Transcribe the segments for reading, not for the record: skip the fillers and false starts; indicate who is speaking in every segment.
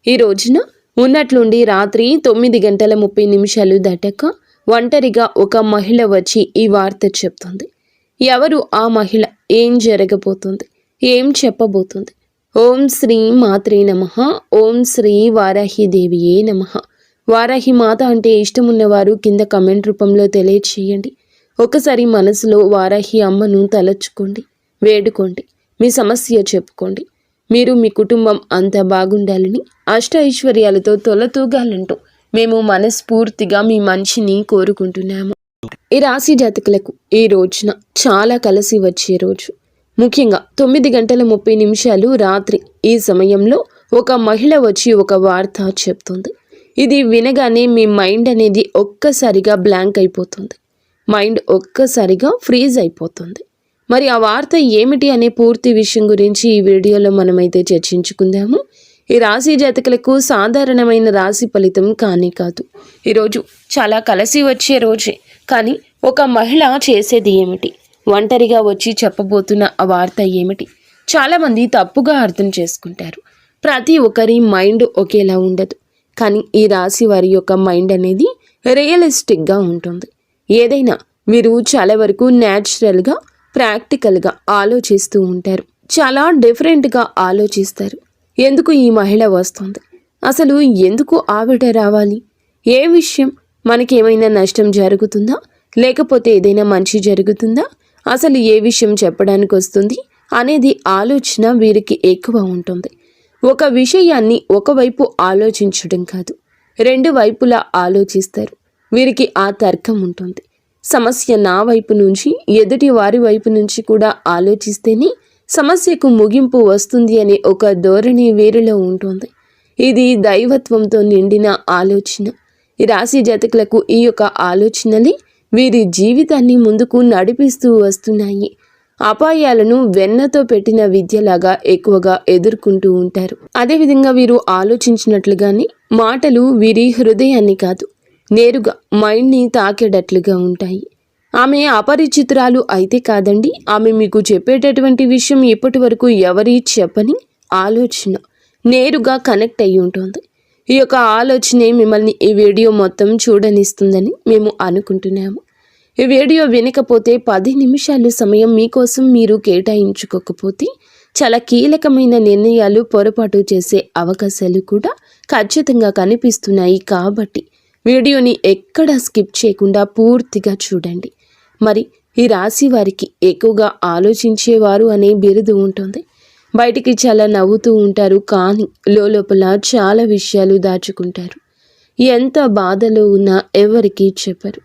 Speaker 1: ఈ రోజున ఉన్నట్లుండి రాత్రి 9:30 దాటాక ఒంటరిగా ఒక మహిళ వచ్చి ఈ వార్త చెప్తుంది. ఎవరు ఆ మహిళ, ఏం జరగబోతుంది, ఏం చెప్పబోతుంది? ఓం శ్రీ మాత్రే నమః. ఓం శ్రీ వారాహిదేవియే నమః. వారాహి మాత అంటే ఇష్టమున్నవారు కింద కమెంట్ రూపంలో తెలియచేయండి. ఒకసారి మనసులో వారాహి అమ్మను తలచుకోండి, వేడుకోండి, మీ సమస్య చెప్పుకోండి. మీరు మీ కుటుంబం అంతా బాగుండాలని, అష్ట ఐశ్వర్యాలతో తొలతూగాలంటూ మేము మనస్ఫూర్తిగా మీ మంచిని కోరుకుంటున్నాము. ఈ రాశి జాతకులకు ఈ రోజున చాలా కలిసి వచ్చే రోజు. ముఖ్యంగా 9:30 రాత్రి ఈ సమయంలో ఒక మహిళ వచ్చి ఒక వార్త చెప్తుంది. ఇది వినగానే మీ మైండ్ అనేది ఒక్కసారిగా బ్లాంక్ అయిపోతుంది. మైండ్ ఒక్కసారిగా ఫ్రీజ్ అయిపోతుంది. మరి ఆ వార్త ఏమిటి అనే పూర్తి విషయం గురించి ఈ వీడియోలో మనమైతే చర్చించుకుందాము. ఈ రాశి జాతకులకు సాధారణమైన రాశి ఫలితం కానీ కాదు. ఈరోజు చాలా కలిసి వచ్చే రోజే. కానీ ఒక మహిళ చేసేది ఏమిటి, ఒంటరిగా వచ్చి చెప్పబోతున్న ఆ వార్త ఏమిటి? చాలామంది తప్పుగా అర్థం చేసుకుంటారు. ప్రతి ఒక్కరి మైండ్ ఒకేలా ఉండదు. కానీ ఈ రాశి వారి యొక్క మైండ్ అనేది రియలిస్టిక్గా ఉంటుంది. ఏదైనా మీరు చాలా వరకు న్యాచురల్గా, ప్రాక్టికల్గా ఆలోచిస్తూ ఉంటారు. చాలా డిఫరెంట్గా ఆలోచిస్తారు. ఎందుకు ఈ మహిళ వస్తుంది, అసలు ఎందుకు ఆవిడ రావాలి, ఏ విషయం, మనకేమైనా నష్టం జరుగుతుందా, లేకపోతే ఏదైనా మంచి జరుగుతుందా, అసలు ఏ విషయం చెప్పడానికి వస్తుంది అనేది ఆలోచన వీరికి ఎక్కువ ఉంటుంది. ఒక విషయాన్ని ఒకవైపు ఆలోచించడం కాదు, రెండు వైపులా ఆలోచిస్తారు. వీరికి ఆ తర్కం ఉంటుంది. సమస్య నా వైపు నుంచి, ఎదుటి వారి వైపు నుంచి కూడా ఆలోచిస్తేనే సమస్యకు ముగింపు వస్తుంది అనే ఒక ధోరణి వీరిలో ఉంటుంది. ఇది దైవత్వంతో నిండిన ఆలోచన. ఈ రాశి జాతకులకు ఈ యొక్క ఆలోచనలే వీరి జీవితాన్ని ముందుకు నడిపిస్తూ వస్తున్నాయి. అపాయాలను వెన్నతో పెట్టిన విద్యలాగా ఎక్కువగా ఎదుర్కొంటూ ఉంటారు. అదేవిధంగా వీరు ఆలోచించినట్లుగానే మాటలు వీరి హృదయాన్ని కాదు, నేరుగా మైండ్ని తాకేటట్లుగా ఉంటాయి. ఆమె అపరిచితురాలు అయితే కాదండి. ఆమె మీకు చెప్పేటటువంటి విషయం ఇప్పటి వరకు ఎవరి చెప్పని ఆలోచన నేరుగా కనెక్ట్ అయి ఉంటుంది. ఈ యొక్క ఆలోచనే మిమ్మల్ని ఈ వీడియో మొత్తం చూడనిస్తుందని మేము అనుకుంటున్నాము. ఈ వీడియో వినకపోతే 10 నిమిషాలు సమయం మీకోసం మీరు కేటాయించుకోకపోతే చాలా కీలకమైన నిర్ణయాలు పొరపాటు చేసే అవకాశాలు కూడా ఖచ్చితంగా కనిపిస్తున్నాయి. కాబట్టి వీడియోని ఎక్కడ స్కిప్ చేయకుండా పూర్తిగా చూడండి. మరి ఈ రాశి వారికి ఎక్కువగా ఆలోచించేవారు అనే బిరుదు ఉంటుంది. బయటికి చాలా నవ్వుతూ ఉంటారు, కానీ లోపల చాలా విషయాలు దాచుకుంటారు. ఎంత బాధలో ఉన్నా ఎవరికీ చెప్పరు.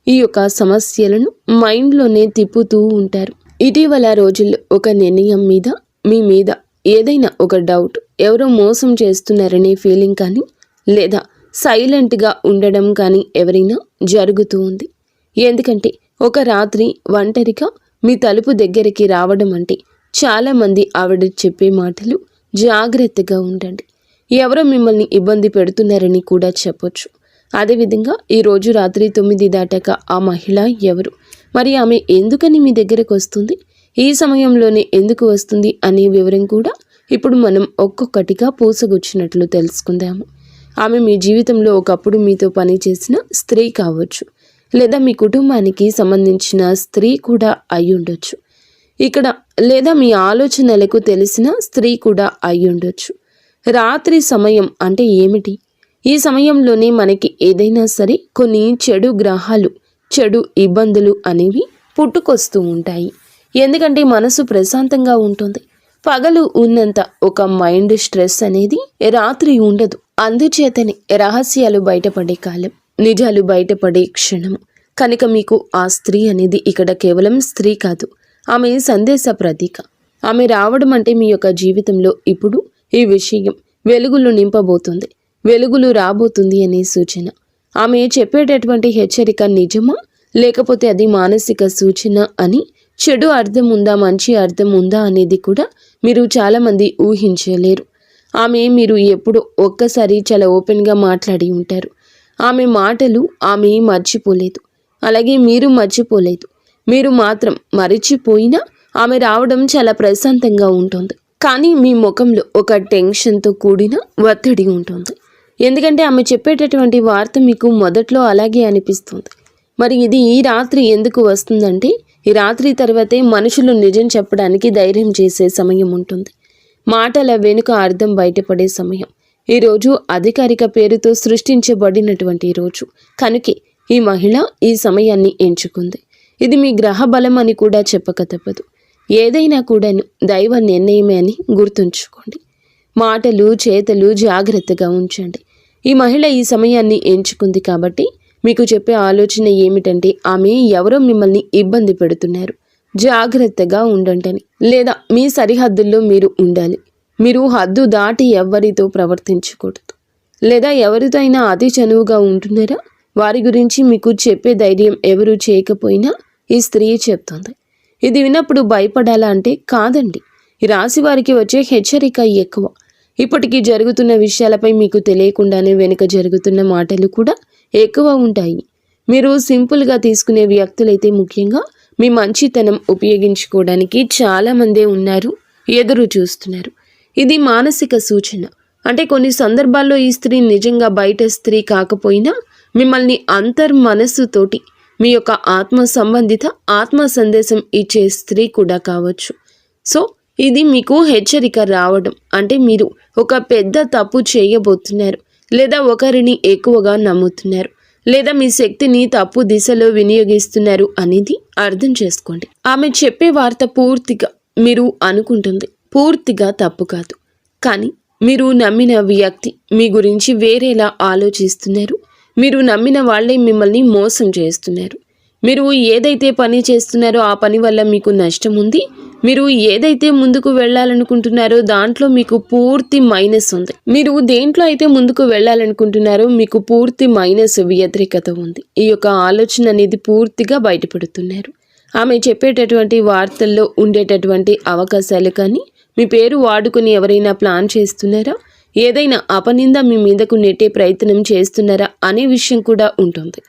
Speaker 1: ఈ యొక్క సమస్యలను మైండ్లోనే తిప్పుతూ ఉంటారు. ఇటీవల రోజుల్లో ఒక నిర్ణయం మీద, మీ మీద ఏదైనా ఒక డౌట్, ఎవరో మోసం చేస్తున్నారనే ఫీలింగ్ కానీ, లేదా సైలెంట్గా ఉండడం కానీ ఎవరైనా జరుగుతూ ఉంది. ఎందుకంటే ఒక రాత్రి ఒంటరిగా మీ తలుపు దగ్గరికి రావడం అంటే చాలామంది ఆవిడ చెప్పే మాటలు జాగ్రత్తగా ఉండండి, ఎవరో మిమ్మల్ని ఇబ్బంది పెడుతున్నారని కూడా చెప్పొచ్చు. అదేవిధంగా ఈరోజు రాత్రి 9 దాటాక ఆ మహిళ ఎవరు, మరి ఆమె ఎందుకని మీ దగ్గరకు వస్తుంది, ఈ సమయంలోనే ఎందుకు వస్తుంది అనే వివరం కూడా ఇప్పుడు మనం ఒక్కొక్కటిగా పూసగుచ్చినట్లు తెలుసుకుందాము. ఆమె మీ జీవితంలో ఒకప్పుడు మీతో పనిచేసిన స్త్రీ కావచ్చు, లేదా మీ కుటుంబానికి సంబంధించిన స్త్రీ కూడా అయి ఉండొచ్చు. ఇక్కడ లేదా మీ ఆలోచనలకు తెలిసిన స్త్రీ కూడా అయి ఉండొచ్చు. రాత్రి సమయం అంటే ఏమిటి? ఈ సమయంలోనే మనకి ఏదైనా సరే కొన్ని చెడు గ్రహాలు, చెడు ఇబ్బందులు అనేవి పుట్టుకొస్తూ ఉంటాయి. ఎందుకంటే మనసు ప్రశాంతంగా ఉంటుంది. పగలు ఉన్నంత ఒక మైండ్ స్ట్రెస్ అనేది రాత్రి ఉండదు. అందుచేతనే రహస్యాలు బయటపడే కాలం, నిజాలు బయటపడే క్షణము. కనుక మీకు ఆ స్త్రీ అనేది ఇక్కడ కేవలం స్త్రీ కాదు, ఆమె సందేశ ప్రతీక. ఆమె రావడం అంటే మీ యొక్క జీవితంలో ఇప్పుడు ఈ విషయం వెలుగులు నింపబోతుంది, వెలుగులు రాబోతుంది అనే సూచన. ఆమె చెప్పేటటువంటి హెచ్చరిక నిజమా, లేకపోతే అది మానసిక సూచన అని, చెడు అర్థం ఉందా, మంచి అర్థం ఉందా అనేది కూడా మీరు చాలామంది ఊహించలేరు. ఆమె మీరు ఎప్పుడు ఒక్కసారి చాలా ఓపెన్గా మాట్లాడి ఉంటారు. ఆమె మాటలు ఆమె మర్చిపోలేదు, అలాగే మీరు మర్చిపోలేదు. మీరు మాత్రం మరిచిపోయినా ఆమె రావడం చాలా ప్రశాంతంగా ఉంటుంది. కానీ మీ ముఖంలో ఒక టెన్షన్తో కూడిన ఒత్తిడి ఉంటుంది. ఎందుకంటే ఆమె చెప్పేటటువంటి వార్త మీకు మొదట్లో అలాగే అనిపిస్తుంది. మరి ఇది ఈ రాత్రి ఎందుకు వస్తుందంటే, ఈ రాత్రి తర్వాతే మనుషులు నిజం చెప్పడానికి ధైర్యం చేసే సమయం ఉంటుంది. మాటల వెనుక అర్థం బయటపడే సమయం. ఈరోజు అధికారిక పేరుతో సృష్టించబడినటువంటి రోజు కనుకే ఈ మహిళ ఈ సమయాన్ని ఎంచుకుంది. ఇది మీ గ్రహ బలం అని కూడా చెప్పక తప్పదు. ఏదైనా కూడాను దైవ నిర్ణయమే అని గుర్తుంచుకోండి. మాటలు చేతలు జాగ్రత్తగా ఉంచండి. ఈ మహిళ ఈ సమయాన్ని ఎంచుకుంది కాబట్టి మీకు చెప్పే ఆలోచన ఏమిటంటే, ఆమె ఎవరో మిమ్మల్ని ఇబ్బంది పెడుతున్నారు, జాగ్రత్తగా ఉండండి, లేదా మీ సరిహద్దుల్లో మీరు ఉండాలి. మీరు హద్దు దాటి ఎవరితో ప్రవర్తించకూడదు, లేదా ఎవరితో అయినా అతి చనువుగా ఉంటున్నారా వారి గురించి మీకు చెప్పే ధైర్యం ఎవరు చేయకపోయినా ఈ స్త్రీ చెప్తుంది. ఇది విన్నప్పుడు భయపడాలా అంటే కాదండి. ఈ రాశి వారికి వచ్చే హెచ్చరిక ఎక్కువ. ఇప్పటికీ జరుగుతున్న విషయాలపై మీకు తెలియకుండానే వెనుక జరుగుతున్న మాటలు కూడా ఎక్కువ ఉంటాయి. మీరు సింపుల్గా తీసుకునే వ్యక్తులైతే ముఖ్యంగా మీ మంచితనం ఉపయోగించుకోవడానికి చాలామందే ఉన్నారు, ఎదురు చూస్తున్నారు. ఇది మానసిక సూచన. అంటే కొన్ని సందర్భాల్లో ఈ స్త్రీ నిజంగా బయట స్త్రీ కాకపోయినా మిమ్మల్ని అంతర్మనస్సుతోటి మీ యొక్క ఆత్మ సంబంధిత ఆత్మ సందేశం ఇచ్చే స్త్రీ కూడా కావచ్చు. సో ఇది మీకు హెచ్చరిక రావడం అంటే మీరు ఒక పెద్ద తప్పు చేయబోతున్నారు, లేదా ఒకరిని ఎక్కువగా నమ్ముతున్నారు, లేదా మీ శక్తిని తప్పు దిశలో వినియోగిస్తున్నారు అనేది అర్థం చేసుకోండి. ఆమె చెప్పే వార్త పూర్తిగా మీరు అనుకుంటుంది పూర్తిగా తప్పు కాదు. కానీ మీరు నమ్మిన వ్యక్తి మీ గురించి వేరేలా ఆలోచిస్తున్నారు. మీరు నమ్మిన వాళ్ళే మిమ్మల్ని మోసం చేస్తున్నారు. మీరు ఏదైతే పని చేస్తున్నారో ఆ పని వల్ల మీకు నష్టం ఉంది. మీరు ఏదైతే ముందుకు వెళ్ళాలనుకుంటున్నారో దాంట్లో మీకు పూర్తి మైనస్ ఉంది. మీరు దేంట్లో అయితే ముందుకు వెళ్ళాలనుకుంటున్నారో మీకు పూర్తి మైనస్ వ్యతిరేకత ఉంది. ఈ యొక్క ఆలోచన అనేది పూర్తిగా బయటపడుతున్నారు. ఆమె చెప్పేటటువంటి వార్తల్లో ఉండేటటువంటి అవకాశాలు కానీ మీ పేరు వాడుకుని ఎవరైనా ప్లాన్ చేస్తున్నారా, ఏదైనా అపనింద మీ మీదకు నెట్టే ప్రయత్నం చేస్తున్నారా అనే విషయం కూడా ఉంటుంది.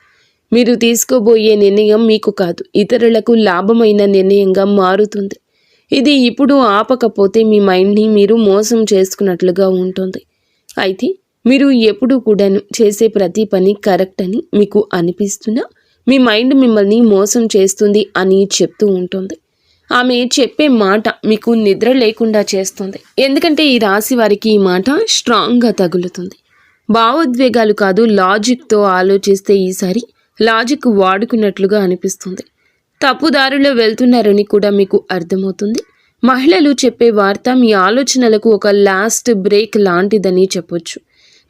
Speaker 1: మీరు తీసుకోబోయే నిర్ణయం మీకు కాదు, ఇతరులకు లాభమైన నిర్ణయంగా మారుతుంది. ఇది ఇప్పుడు ఆపకపోతే మీ మైండ్ని మీరు మోసం చేసుకున్నట్లుగా ఉంటుంది. అయితే మీరు ఎప్పుడూ కూడా చేసే ప్రతి పని కరెక్ట్ అని మీకు అనిపిస్తున్నా మీ మైండ్ మిమ్మల్ని మోసం చేస్తుంది అని చెప్తూ ఉంటుంది. ఆమె చెప్పే మాట మీకు నిద్ర లేకుండా చేస్తుంది. ఎందుకంటే ఈ రాశి వారికి ఈ మాట స్ట్రాంగ్గా తగులుతుంది. భావోద్వేగాలు కాదు, లాజిక్తో ఆలోచిస్తే ఈసారి లాజిక్ వాడుకున్నట్లుగా అనిపిస్తుంది. తప్పుదారిలో వెళ్తున్నారని కూడా మీకు అర్థమవుతుంది. మహిళలు చెప్పే వార్త మీ ఆలోచనలకు ఒక లాస్ట్ బ్రేక్ లాంటిదని చెప్పొచ్చు.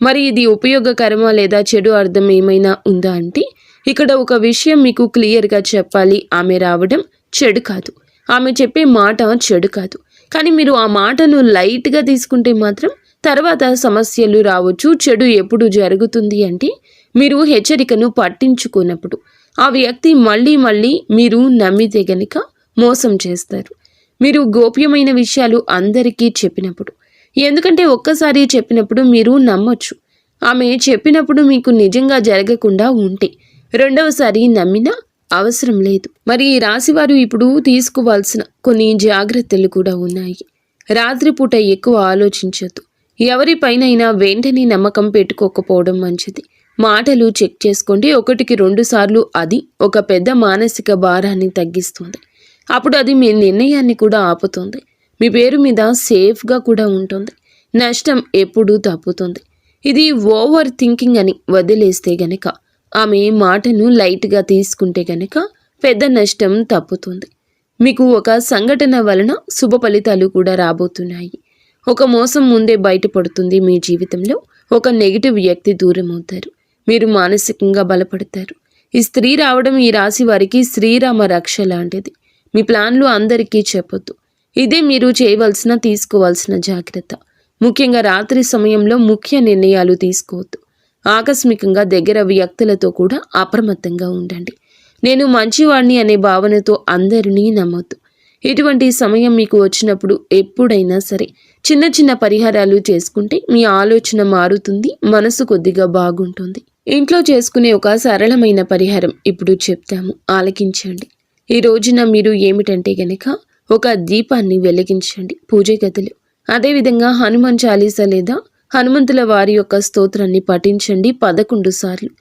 Speaker 1: మరి ఇది ఉపయోగకరమా లేదా చెడు అర్థం ఏమైనా ఉందా అంటే, ఇక్కడ ఒక విషయం మీకు క్లియర్గా చెప్పాలి. ఆమె రావడం చెడు కాదు, ఆమె చెప్పే మాట చెడు కాదు. కానీ మీరు ఆ మాటను లైట్గా తీసుకుంటే మాత్రం తర్వాత సమస్యలు రావచ్చు. చెడు ఎప్పుడు జరుగుతుంది అంటే మీరు హెచ్చరికను పట్టించుకున్నప్పుడు. ఆ వ్యక్తి మళ్ళీ మళ్ళీ మీరు నమ్మితే గనుక మోసం చేస్తారు. మీరు గోప్యమైన విషయాలు అందరికీ చెప్పినప్పుడు. ఎందుకంటే ఒక్కసారి చెప్పినప్పుడు మీరు నమ్మొచ్చు. ఆమె చెప్పినప్పుడు మీకు నిజంగా జరగకుండా ఉంటే రెండవసారి నమ్మినా అవసరం లేదు. మరి ఈ రాశివారు ఇప్పుడు తీసుకోవాల్సిన కొన్ని జాగ్రత్తలు కూడా ఉన్నాయి. రాత్రిపూట ఎక్కువ ఆలోచించొద్దు. ఎవరిపైనైనా వెంటనే నమ్మకం పెట్టుకోకపోవడం మంచిది. మాటలు చెక్ చేసుకోండి. 1-2 సార్లు అది ఒక పెద్ద మానసిక భారాన్ని తగ్గిస్తుంది. అప్పుడు అది మీ నిర్ణయాన్ని కూడా ఆపుతుంది. మీ పేరు మీద సేఫ్గా కూడా ఉంటుంది. నష్టం ఎప్పుడూ తప్పుతుంది. ఇది ఓవర్ థింకింగ్ అని వదిలేస్తే గనక, ఆమె మాటను లైట్గా తీసుకుంటే గనక పెద్ద నష్టం తప్పుతుంది. మీకు ఒక సంఘటన వలన శుభ ఫలితాలు కూడా రాబోతున్నాయి. ఒక మోసం ముందే బయటపడుతుంది. మీ జీవితంలో ఒక నెగిటివ్ వ్యక్తి దూరం అవుతారు. మీరు మానసికంగా బలపడతారు. ఈ స్త్రీ రావడం ఈ రాశి వారికి శ్రీరామ రక్ష లాంటిది. మీ ప్లాన్లు అందరికీ చెప్పొద్దు. ఇదే మీరు చేయవలసిన తీసుకోవాల్సిన జాగ్రత్త. ముఖ్యంగా రాత్రి సమయంలో ముఖ్య నిర్ణయాలు తీసుకోవద్దు. ఆకస్మికంగా దగ్గర వ్యక్తులతో కూడా అప్రమత్తంగా ఉండండి. నేను మంచివాడిని అనే భావనతో అందరినీ నమ్మొద్దు. ఇటువంటి సమయం మీకు వచ్చినప్పుడు ఎప్పుడైనా సరే చిన్న చిన్న పరిహారాలు చేసుకుంటే మీ ఆలోచన మారుతుంది, మనసు కొద్దిగా బాగుంటుంది. ఇంట్లో చేసుకునే ఒక సరళమైన పరిహారం ఇప్పుడు చెప్తాము, ఆలకించండి. ఈ రోజున మీరు ఏమిటంటే గనక ఒక దీపాన్ని వెలిగించండి పూజ గదిలో. అదేవిధంగా హనుమాన్ చాలీసా లేదా హనుమంతుల వారి యొక్క స్తోత్రాన్ని పఠించండి 11 సార్లు.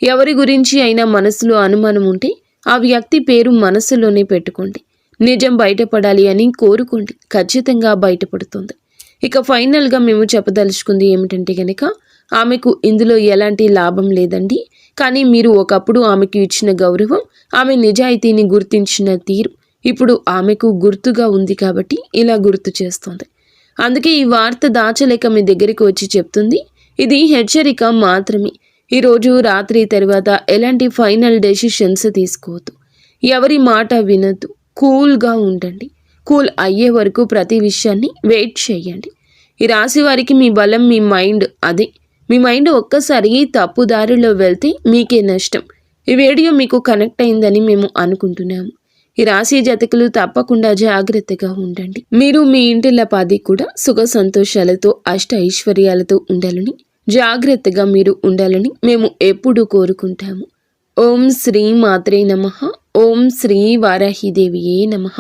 Speaker 1: ఎవరి గురించి అయినా మనసులో అనుమానం ఉంటే ఆ వ్యక్తి పేరు మనసులోనే పెట్టుకోండి. నిజం బయటపడాలి అని కోరుకోండి, ఖచ్చితంగా బయటపడుతుంది. ఇక ఫైనల్గా మేము చెప్పదలుచుకుంది ఏమిటంటే కనుక, ఆమెకు ఇందులో ఎలాంటి లాభం లేదండి. కానీ మీరు ఒకప్పుడు ఆమెకు ఇచ్చిన గౌరవం, ఆమె నిజాయితీని గుర్తించిన తీరు ఇప్పుడు ఆమెకు గుర్తుగా ఉంది కాబట్టి ఇలా గుర్తు చేస్తుంది. అందుకే ఈ వార్త దాచలేక మీ దగ్గరికి వచ్చి చెప్తుంది. ఇది హెచ్చరిక మాత్రమే. ఈరోజు రాత్రి తర్వాత ఎలాంటి ఫైనల్ డెసిషన్స్ తీసుకోవద్దు. ఎవరి మాట వినద్దు. కూల్గా ఉండండి. కూల్ అయ్యే వరకు ప్రతి విషయాన్ని వెయిట్ చేయండి. ఈ రాశి వారికి మీ బలం మీ మైండ్. అదే మీ మైండ్ ఒక్కసారి తప్పుదారిలో వెళ్తే మీకే నష్టం. ఈ వీడియో మీకు కనెక్ట్ అయిందని మేము అనుకుంటున్నాము. ఈ రాశి జాతకులు తప్పకుండా జాగ్రత్తగా ఉండండి. మీరు మీ ఇంటిల్లపాది కూడా సుఖ సంతోషాలతో అష్ట ఐశ్వర్యాలతో ఉండాలని, జాగ్రత్తగా మీరు ఉండాలని మేము ఎప్పుడూ కోరుకుంటాము. ఓం శ్రీ మాత్రే నమః. ఓం శ్రీ వారాహిదేవియే నమః.